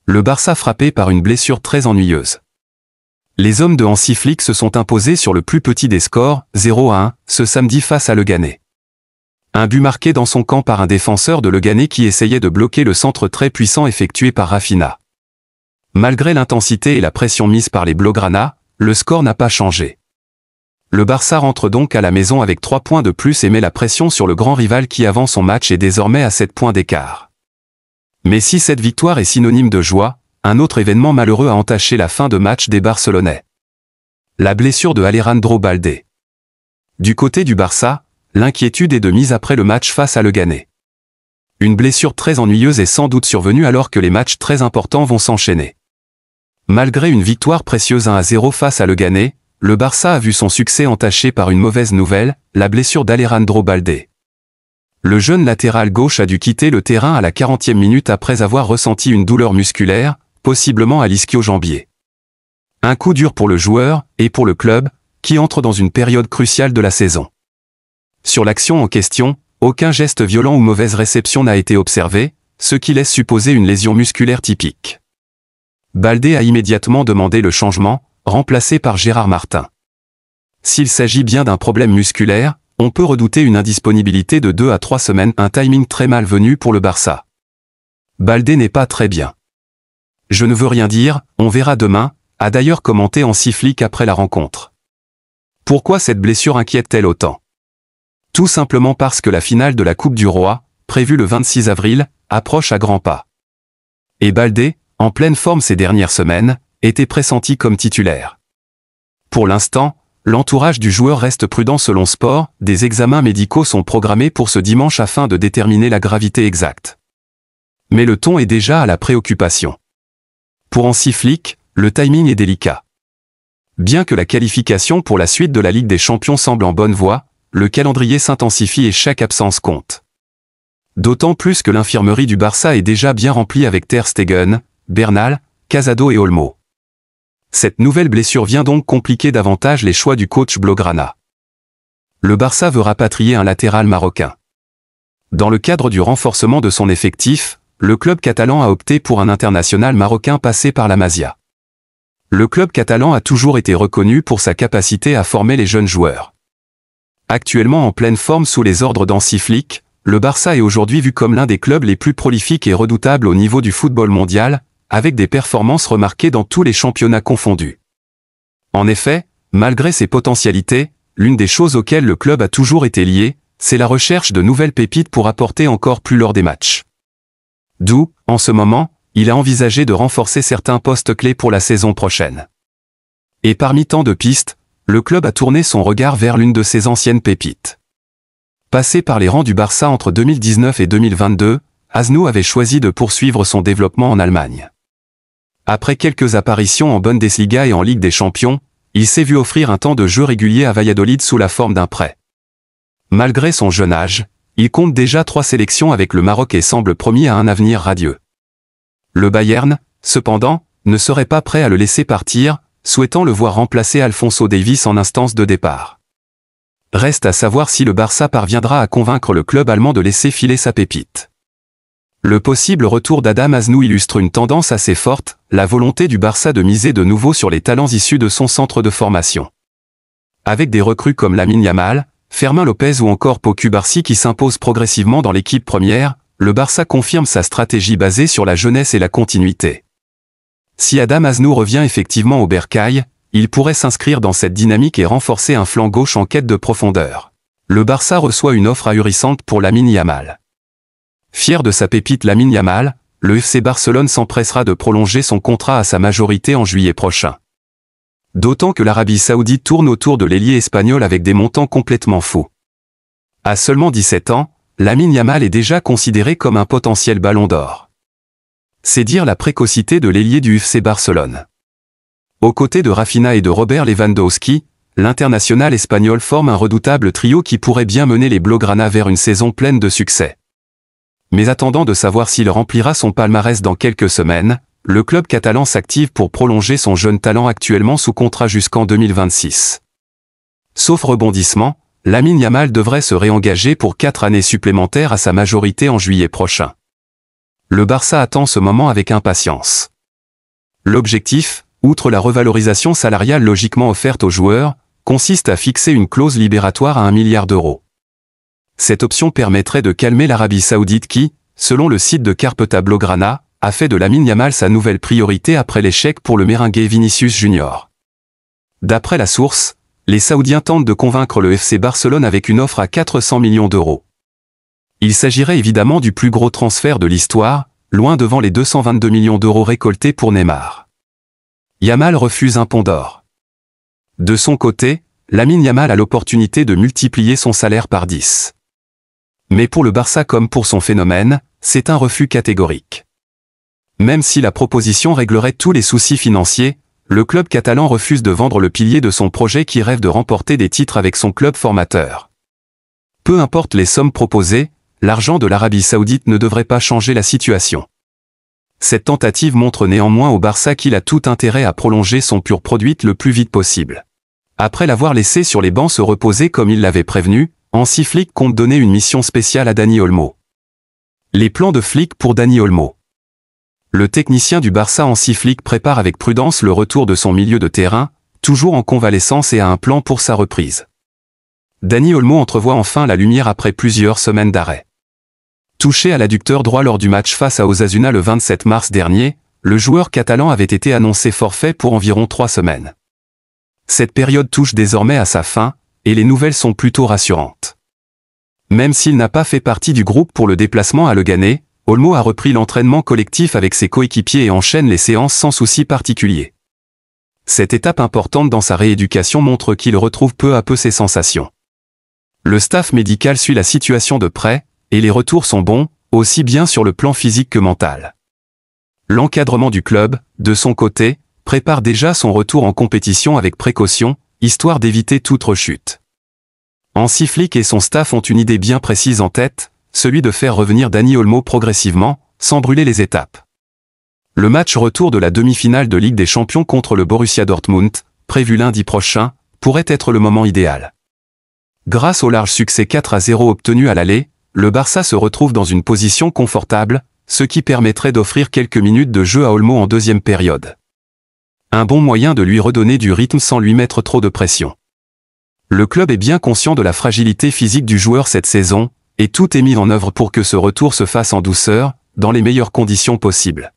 Le Barça frappé par une blessure très ennuyeuse. Les hommes de Hansi Flick se sont imposés sur le plus petit des scores, 0-1, ce samedi face à Leganés. Un but marqué dans son camp par un défenseur de Leganés qui essayait de bloquer le centre très puissant effectué par Rafinha. Malgré l'intensité et la pression mise par les Blaugrana, le score n'a pas changé. Le Barça rentre donc à la maison avec 3 points de plus et met la pression sur le grand rival qui avant son match est désormais à 7 points d'écart. Mais si cette victoire est synonyme de joie, un autre événement malheureux a entaché la fin de match des Barcelonais. La blessure de Alejandro Balde. Du côté du Barça, l'inquiétude est de mise après le match face à Leganés. Une blessure très ennuyeuse est sans doute survenue alors que les matchs très importants vont s'enchaîner. Malgré une victoire précieuse 1-0 face à Leganés, le Barça a vu son succès entaché par une mauvaise nouvelle, la blessure d'Alejandro Balde. Le jeune latéral gauche a dû quitter le terrain à la 40e minute après avoir ressenti une douleur musculaire, possiblement à l'ischio-jambier. Un coup dur pour le joueur, et pour le club, qui entre dans une période cruciale de la saison. Sur l'action en question, aucun geste violent ou mauvaise réception n'a été observé, ce qui laisse supposer une lésion musculaire typique. Balde a immédiatement demandé le changement, remplacé par Gérard Martin. S'il s'agit bien d'un problème musculaire, on peut redouter une indisponibilité de 2 à 3 semaines, un timing très malvenu pour le Barça. Balde n'est pas très bien. Je ne veux rien dire, on verra demain, a d'ailleurs commenté Hansi Flick après la rencontre. Pourquoi cette blessure inquiète-t-elle autant? Tout simplement parce que la finale de la Coupe du Roi, prévue le 26 avril, approche à grands pas. Et Balde, en pleine forme ces dernières semaines, était pressenti comme titulaire. Pour l'instant, l'entourage du joueur reste prudent selon Sport, des examens médicaux sont programmés pour ce dimanche afin de déterminer la gravité exacte. Mais le ton est déjà à la préoccupation. Pour Hansi Flick, le timing est délicat. Bien que la qualification pour la suite de la Ligue des Champions semble en bonne voie, le calendrier s'intensifie et chaque absence compte. D'autant plus que l'infirmerie du Barça est déjà bien remplie avec Ter Stegen, Bernal, Casado et Olmo. Cette nouvelle blessure vient donc compliquer davantage les choix du coach Blaugrana. Le Barça veut rapatrier un latéral marocain. Dans le cadre du renforcement de son effectif, le club catalan a opté pour un international marocain passé par la Masia. Le club catalan a toujours été reconnu pour sa capacité à former les jeunes joueurs. Actuellement en pleine forme sous les ordres d'Hansi Flick, le Barça est aujourd'hui vu comme l'un des clubs les plus prolifiques et redoutables au niveau du football mondial, avec des performances remarquées dans tous les championnats confondus. En effet, malgré ses potentialités, l'une des choses auxquelles le club a toujours été lié, c'est la recherche de nouvelles pépites pour apporter encore plus lors des matchs. D'où, en ce moment, il a envisagé de renforcer certains postes clés pour la saison prochaine. Et parmi tant de pistes, le club a tourné son regard vers l'une de ses anciennes pépites. Passé par les rangs du Barça entre 2019 et 2022, Asnou avait choisi de poursuivre son développement en Allemagne. Après quelques apparitions en Bundesliga et en Ligue des Champions, il s'est vu offrir un temps de jeu régulier à Valladolid sous la forme d'un prêt. Malgré son jeune âge, il compte déjà 3 sélections avec le Maroc et semble promis à un avenir radieux. Le Bayern, cependant, ne serait pas prêt à le laisser partir, souhaitant le voir remplacer Alphonso Davies en instance de départ. Reste à savoir si le Barça parviendra à convaincre le club allemand de laisser filer sa pépite. Le possible retour d'Adam Asnou illustre une tendance assez forte, la volonté du Barça de miser de nouveau sur les talents issus de son centre de formation. Avec des recrues comme Lamine Yamal, Fermin Lopez ou encore Pau Cubarsí qui s'imposent progressivement dans l'équipe première, le Barça confirme sa stratégie basée sur la jeunesse et la continuité. Si Adam Asnou revient effectivement au Bercail, il pourrait s'inscrire dans cette dynamique et renforcer un flanc gauche en quête de profondeur. Le Barça reçoit une offre ahurissante pour Lamine Yamal. Fier de sa pépite Lamine Yamal, le FC Barcelone s'empressera de prolonger son contrat à sa majorité en juillet prochain. D'autant que l'Arabie Saoudite tourne autour de l'ailier espagnol avec des montants complètement fous. À seulement 17 ans, Lamine Yamal est déjà considéré comme un potentiel ballon d'or. C'est dire la précocité de l'ailier du FC Barcelone. Aux côtés de Rafinha et de Robert Lewandowski, l'international espagnol forme un redoutable trio qui pourrait bien mener les Blaugrana vers une saison pleine de succès. Mais attendant de savoir s'il remplira son palmarès dans quelques semaines, le club catalan s'active pour prolonger son jeune talent actuellement sous contrat jusqu'en 2026. Sauf rebondissement, Lamine Yamal devrait se réengager pour 4 années supplémentaires à sa majorité en juillet prochain. Le Barça attend ce moment avec impatience. L'objectif, outre la revalorisation salariale logiquement offerte aux joueurs, consiste à fixer une clause libératoire à 1 milliard d'euros. Cette option permettrait de calmer l'Arabie Saoudite qui, selon le site de Carpeta Blaugrana, a fait de Lamine Yamal sa nouvelle priorité après l'échec pour le Merengue Vinicius Junior. D'après la source, les Saoudiens tentent de convaincre le FC Barcelone avec une offre à 400 millions d'euros. Il s'agirait évidemment du plus gros transfert de l'histoire, loin devant les 222 millions d'euros récoltés pour Neymar. Yamal refuse un pont d'or. De son côté, Lamine Yamal a l'opportunité de multiplier son salaire par 10. Mais pour le Barça comme pour son phénomène, c'est un refus catégorique. Même si la proposition réglerait tous les soucis financiers, le club catalan refuse de vendre le pilier de son projet qui rêve de remporter des titres avec son club formateur. Peu importe les sommes proposées, l'argent de l'Arabie Saoudite ne devrait pas changer la situation. Cette tentative montre néanmoins au Barça qu'il a tout intérêt à prolonger son pur produit le plus vite possible. Après l'avoir laissé sur les bancs se reposer comme il l'avait prévenu, Hansi Flick compte donner une mission spéciale à Dani Olmo. Les plans de Flick pour Dani Olmo. Le technicien du Barça Hansi Flick prépare avec prudence le retour de son milieu de terrain, toujours en convalescence et a un plan pour sa reprise. Dani Olmo entrevoit enfin la lumière après plusieurs semaines d'arrêt. Touché à l'adducteur droit lors du match face à Osasuna le 27 mars dernier, le joueur catalan avait été annoncé forfait pour environ 3 semaines. Cette période touche désormais à sa fin, et les nouvelles sont plutôt rassurantes. Même s'il n'a pas fait partie du groupe pour le déplacement à Leganés, Olmo a repris l'entraînement collectif avec ses coéquipiers et enchaîne les séances sans souci particulier. Cette étape importante dans sa rééducation montre qu'il retrouve peu à peu ses sensations. Le staff médical suit la situation de près, et les retours sont bons, aussi bien sur le plan physique que mental. L'encadrement du club, de son côté, prépare déjà son retour en compétition avec précaution, histoire d'éviter toute rechute. Hansi Flick et son staff ont une idée bien précise en tête, celui de faire revenir Dani Olmo progressivement, sans brûler les étapes. Le match retour de la demi-finale de Ligue des Champions contre le Borussia Dortmund, prévu lundi prochain, pourrait être le moment idéal. Grâce au large succès 4-0 obtenu à l'aller, le Barça se retrouve dans une position confortable, ce qui permettrait d'offrir quelques minutes de jeu à Olmo en deuxième période. Un bon moyen de lui redonner du rythme sans lui mettre trop de pression. Le club est bien conscient de la fragilité physique du joueur cette saison, et tout est mis en œuvre pour que ce retour se fasse en douceur, dans les meilleures conditions possibles.